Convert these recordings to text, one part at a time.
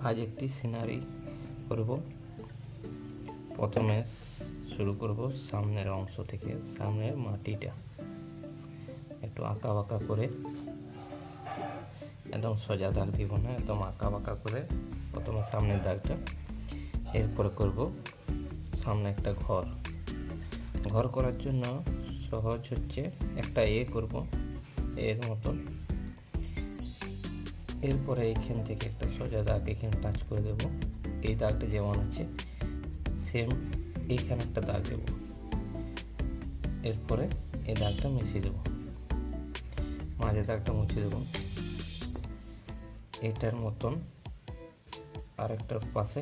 আজ একটি সিনারি করব। প্রথমে শুরু করব সামনের অংশ থেকে। সামনের মাটিটা একটু আঁকা বাঁকা করে, একদম সোজা দাগ দিব না, একদম আঁকা বাঁকা করে প্রথমে সামনের দাগটা। এরপরে করব সামনে একটা ঘর। ঘর করার জন্য সহজ হচ্ছে একটা করব এর মতন। এরপরে এইখান থেকে একটা সোজা দাগ এখানে টাচ করে দেব। এই দাগটা যেমন আছে সেম এইখানে একটা দাগ দেব। এরপরে এই দাগটা মিশিয়ে দেব, মাঝে দাগটা মুছে দেব। এটার মতন আরেকটার পাশে।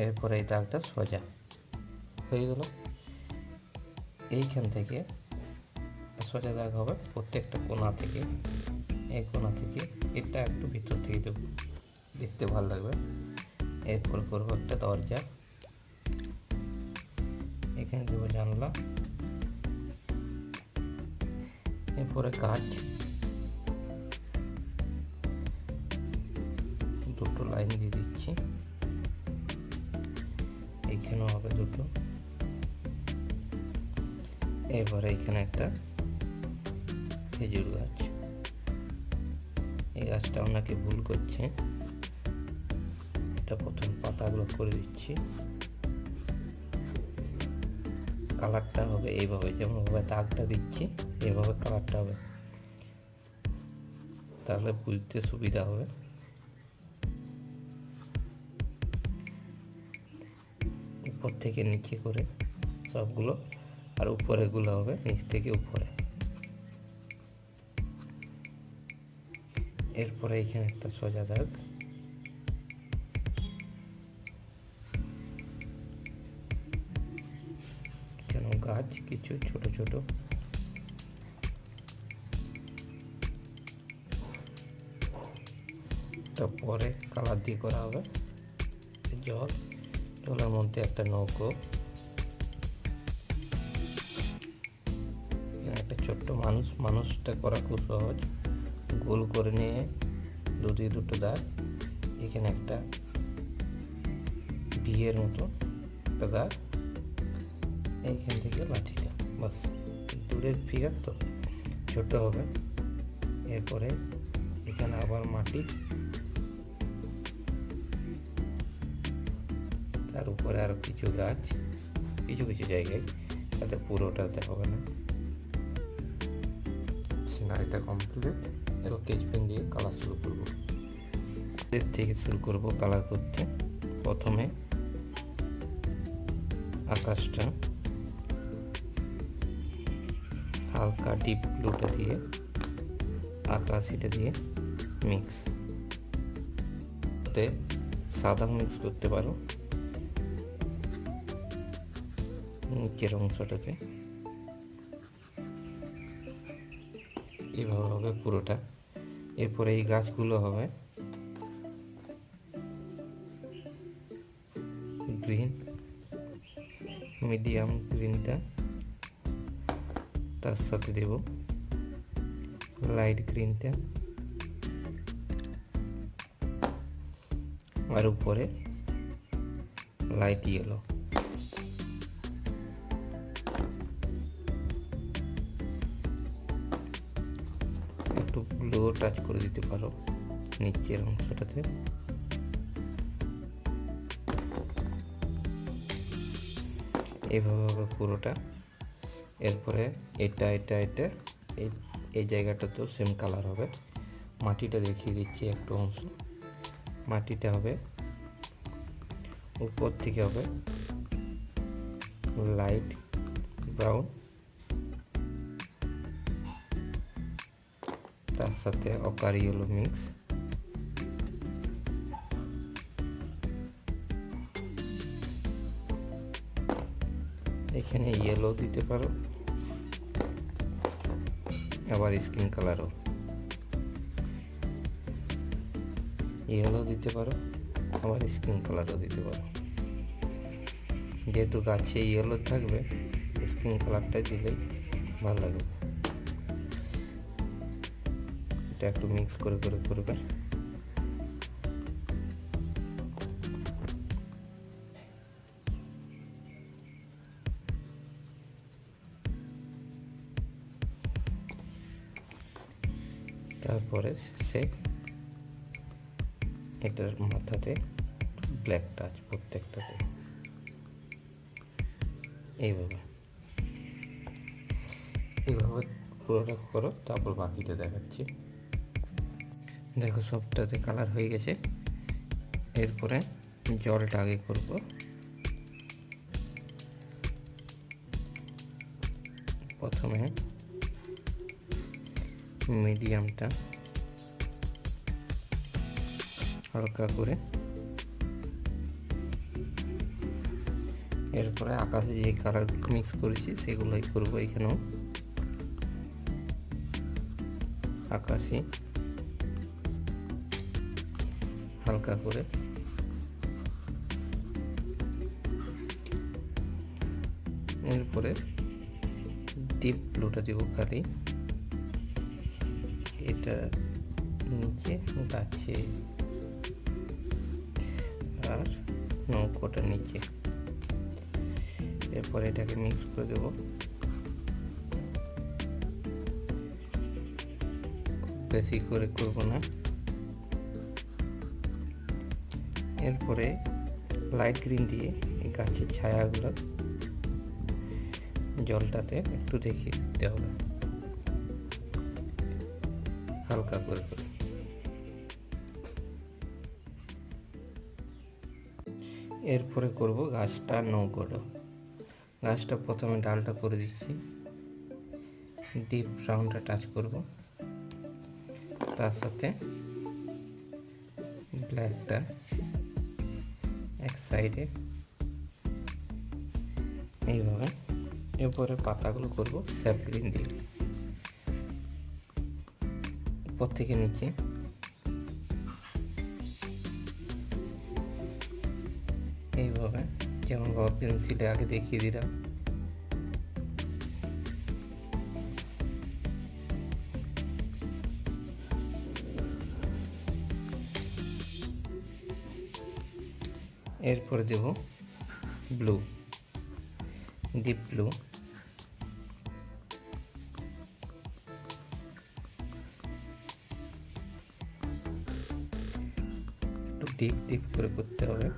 এরপরে এই দাগটা সোজা হয়ে গেল। এইখান থেকে সোজা দাগ হবে প্রত্যেকটা কোণা থেকে। এই কোণা থেকে এটা একটু ভিতর থেকে দেব, দেখতে ভালো লাগবে। এরপর করব একটা দরজা, এখানে দেবো জানলা। এরপরে কাঁচ, দুটো লাইন দিয়ে দিচ্ছি। এইখানেও হবে দুটো। এরপরে এখানে একটা খেজুর গাছ। এই গাছটা ওনাকে ভুল করছে, এটা প্রথম পাতাগুলো করে দিচ্ছি। কালারটা হবে এইভাবে, যেমনভাবে দাগটা দিচ্ছি এইভাবে কালারটা হবে, তাহলে বুঝতে সুবিধা হবে। উপর থেকে নিচে করে সবগুলো, আর উপরেগুলো হবে নিচ থেকে উপরে। এরপরে এখানে একটা সোজা দাগ, কেন গাছ কিছু ছোট ছোট। তারপরে কালার দিয়ে করা হবে জল। জলের মধ্যে একটা নৌকো, একটা ছোট্ট মানুষ। মানুষটা করা খুব সহজ। গোল করে নিয়ে দুটো দাগ, এখানে একটা বিয়ের মতো একটা দাগ, এইখান থেকে লাঠিটা, বাস। দূরের ফিগার তো ছোট হবে। এরপরে এখানে আবার মাটি, তার উপরে আরো কিছু গাছ কিছু কিছু জায়গায়, তাতে পুরোটাতে হবে না। সিনারিটা কমপ্লিট। এবার স্কেচ পেন দিয়ে কালার শুরু করব। এর থেকে শুরু করব কালার করতে। প্রথমে আকাশটা হালকা ডিপ ব্লুটা দিয়ে, আকাশিটা দিয়ে মিক্স, সাদা মিক্স করতে পারো নিচের অংশটাতে। এইভাবে হবে পুরোটা। এরপরে এই গাছগুলো হবে গ্রিন, মিডিয়াম গ্রিনটা, তার সাথে দেব লাইট গ্রিনটা, আর উপরে লাইট ইয়েলো। একটু ব্লু টাচ করে দিতে পারো নিচের অংশটাতে। এইভাবে হবে পুরোটা। এরপরে এটা এটা এটা এই জায়গাটাতেও সেম কালার হবে। মাটিটা দেখিয়ে দিচ্ছি একটু অংশ। মাটিটা হবে উপর থেকে হবে লাইট ব্রাউন, তার সাথে অকার ইয়েলো মিক্স। এখানে ইয়েলো দিতে পারো, আবার স্কিন কালারও ইয়েলো দিতে পারো, আবার স্কিন কালারও দিতে পারো। যেহেতু গাছে ইয়েলো থাকবে, স্কিন কালারটা দিলেই ভালো লাগবে। এটা একটু মিক্স করে করবে। তারপরে সে এটার মাথাতে ব্ল্যাক টাচ প্রত্যেকটাতে এইভাবে পুরোটা করো, তারপর বাকিটা দেখাচ্ছি। দেখো সবটাতে কালার হয়ে গেছে। এরপরে জলটা আগে করব। প্রথমে মিডিয়ামটা হালকা করে, এরপরে আকাশে যে কালার মিক্স করেছি সেগুলোই করবো। এখানেও আকাশি হালকা করে, এরপরে ডিপ ব্লুটা দিব খালি এটা নিচে গাছে আর নৌকোটা নিচে। এরপরে এটাকে মিক্স করে দেব। বেশি করে করব না। এরপরে লাইট গ্রিন দিয়ে গাছের ছায়াগুলো জলটাতে একটু দেখিয়ে দিতে হবে হালকা করে করে। এরপরে করব গাছটা নৌকোটা। গাছটা প্রথমে ডালটা করে দিচ্ছি, ডিপ ব্রাউনটা টাচ করব, তার সাথে ব্ল্যাকটা এক সাইডে এইভাবে। এরপরে পাতাগুলো করব স্যাপ গ্রিন দিয়ে উপর থেকে নিচে। এইভাবে যেমন পেন্সিলে আগে দেখিয়ে দিলাম। এরপরে দেব ব্লু, ডিপ ব্লু। একটু ডিপ ডিপ করে করতে হবে।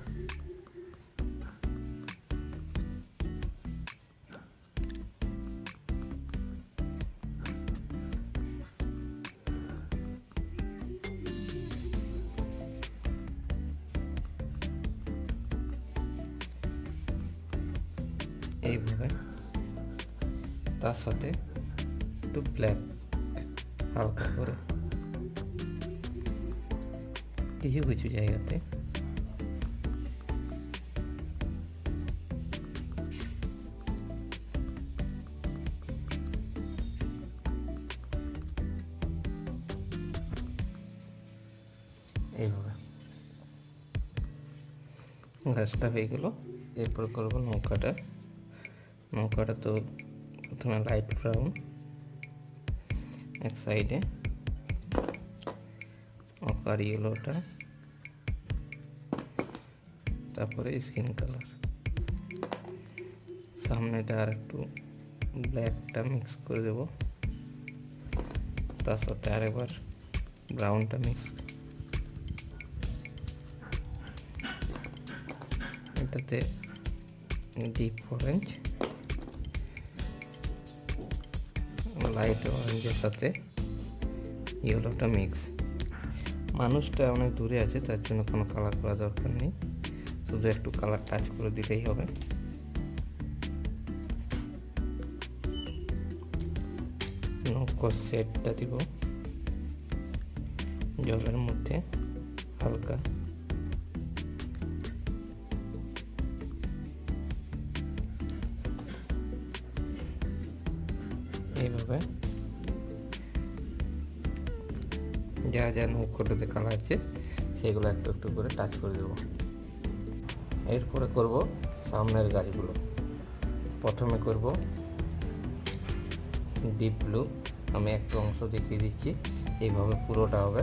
এইভাবে তার সাথে একটু ব্ল্যাক হালকা করে কিছু কিছু জায়গাতে। এইভাবে গাছটা হয়ে গেল। এরপর করবো নৌকাটা। নৌকাটা তো প্রথমে লাইট ব্রাউন এক সাইডে, অকার ইয়েলোটা, তারপরে স্কিন কালার। সামনেটা আর একটু ব্ল্যাকটা মিক্স করে দেব, তার সাথে আরেকবার ব্রাউনটা মিক্স। এটাতে ডিপ অরেঞ্জ, লাইট অরেঞ্জের সাথে ইয়েলোটা মিক্স। মানুষটা অনেক দূরে আছে, তার জন্য কোনো কালার করা দরকার নেই, শুধু একটু কালার টাচ করে দিলেই হবে। নৌকোর সেটটা দিব জলের মধ্যে হালকা। এইভাবে যা যা নৌকোটাতে কালার আছে সেগুলো একটু একটু করে টাচ করে দেবো। এরপরে করব সামনের গাছগুলো। প্রথমে করব ডিপ ব্লু। আমি একটু অংশ দেখিয়ে দিচ্ছি, এইভাবে পুরোটা হবে।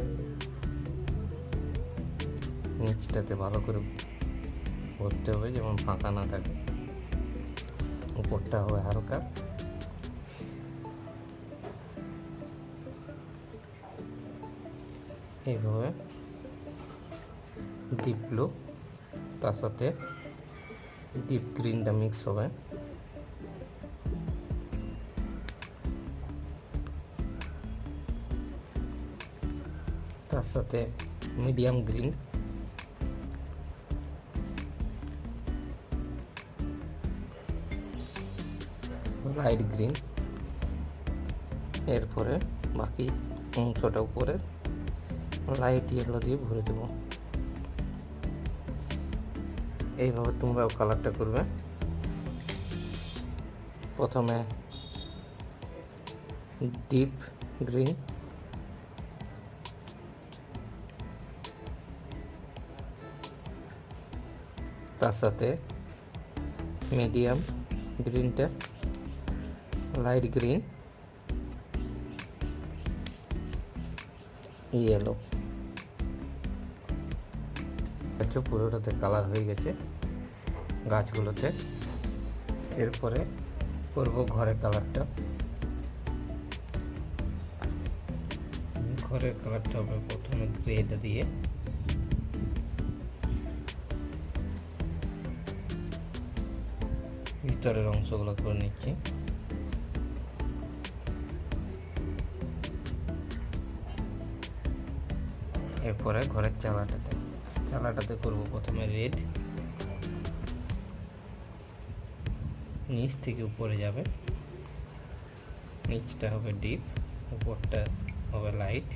নিচটাতে ভালো করে ভরতে হবে যেমন ফাঁকা না থাকে। উপরটা হবে হালকা। এইভাবে ডিপ ব্লু তার সাথে ডিপ গ্রিনটা মিক্স হবে। তার সাথে মিডিয়াম গ্রিন, লাইট গ্রিন, এরপরে বাকি অংশটা উপরে লাইট ইয়েলো দিয়ে ভরে দেব। এইভাবে তোমরাও কালারটা করবে। প্রথমে ডিপ গ্রিন, তার সাথে মিডিয়াম গ্রিনটা, লাইট গ্রিন, ইয়েলো। পুরোটাতে কালার হয়ে গেছে গাছগুলোতে। এরপরে করব ঘরের কালারটা। ঘরের কালারটা হবে প্রথমে গ্রেটা দিয়ে, ভিতরের অংশগুলো করে নিচ্ছি। এরপরে ঘরের চালাটাতে করব প্রথমে রেড, নিচ থেকে উপরে যাবে, নিচটা হবে ডিপ, উপরটা হবে লাইট,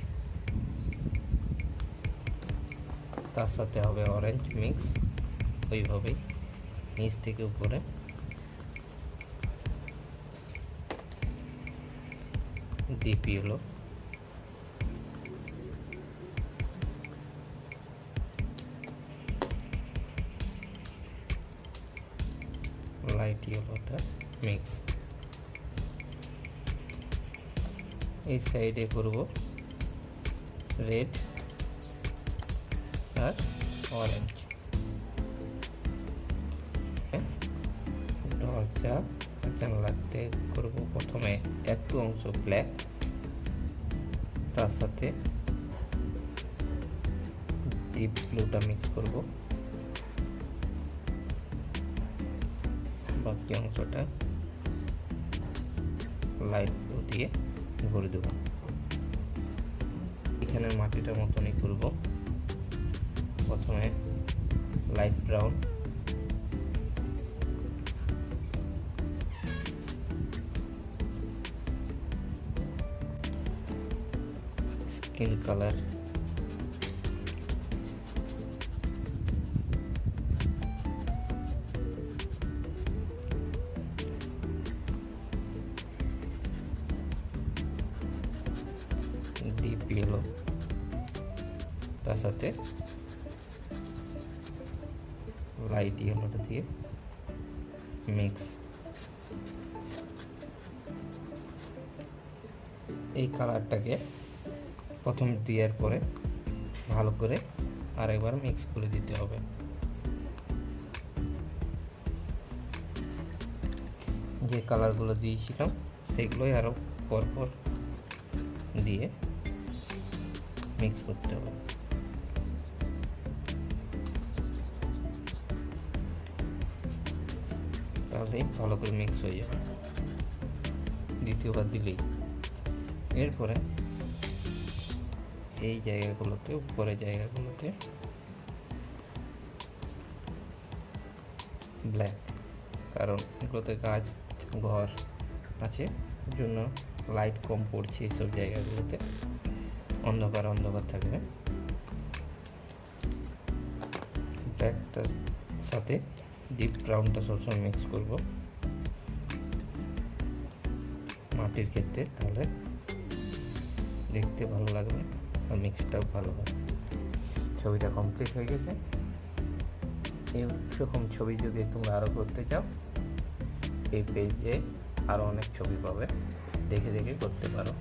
তার সাথে হবে অরেঞ্জ মিক্স, ওইভাবেই নিচ থেকে উপরে। ডিপ ইয়েলো, লাইট ইয়েলোটা মিক্স। এই সাইডে করব রেড আর অরেঞ্জ। দরজা জানলাতে করব প্রথমে একটু অংশ ব্ল্যাক, তার সাথে ডিপ ব্লুটা মিক্স করব, বাকি অংশটা লাইট ব্লু দিয়ে ভরে দেব। এখানে মাটিটার মতনই করব। প্রথমে light brown, skin colour, deep yellow, তার সাথে লাইট ইয়েলোটা দিয়ে মিক্স। এই কালারটাকে প্রথম দেওয়ার পরে ভালো করে আরেকবার মিক্স করে দিতে হবে। যে কালারগুলো দিয়েছিলাম সেগুলোই আরও পরপর দিয়ে মিক্স করতে হবে। তাহলেই ভালো করে মিক্স হয়ে যাবে দ্বিতীয়বার দিলেই। এরপরে এই জায়গাগুলোতে, উপরের জায়গাগুলোতে ব্ল্যাক, কারণ এগুলোতে গাছ ঘর আছে, জন্য লাইট কম পড়ছে, এইসব জায়গাগুলোতে অন্ধকার অন্ধকার থাকবে। ব্ল্যাকটার সাথে ডিপ ব্রাউনটা সবসময় মিক্স করব মাটির ক্ষেত্রে, তাহলে দেখতে ভালো লাগবে আর মিক্সটাও ভালো হবে। ছবিটা কমপ্লিট হয়ে গেছে। এইরকম ছবি যদি তোমরা আরও করতে চাও, এই পেজে আরও অনেক ছবি পাবে, দেখে দেখে করতে পারো।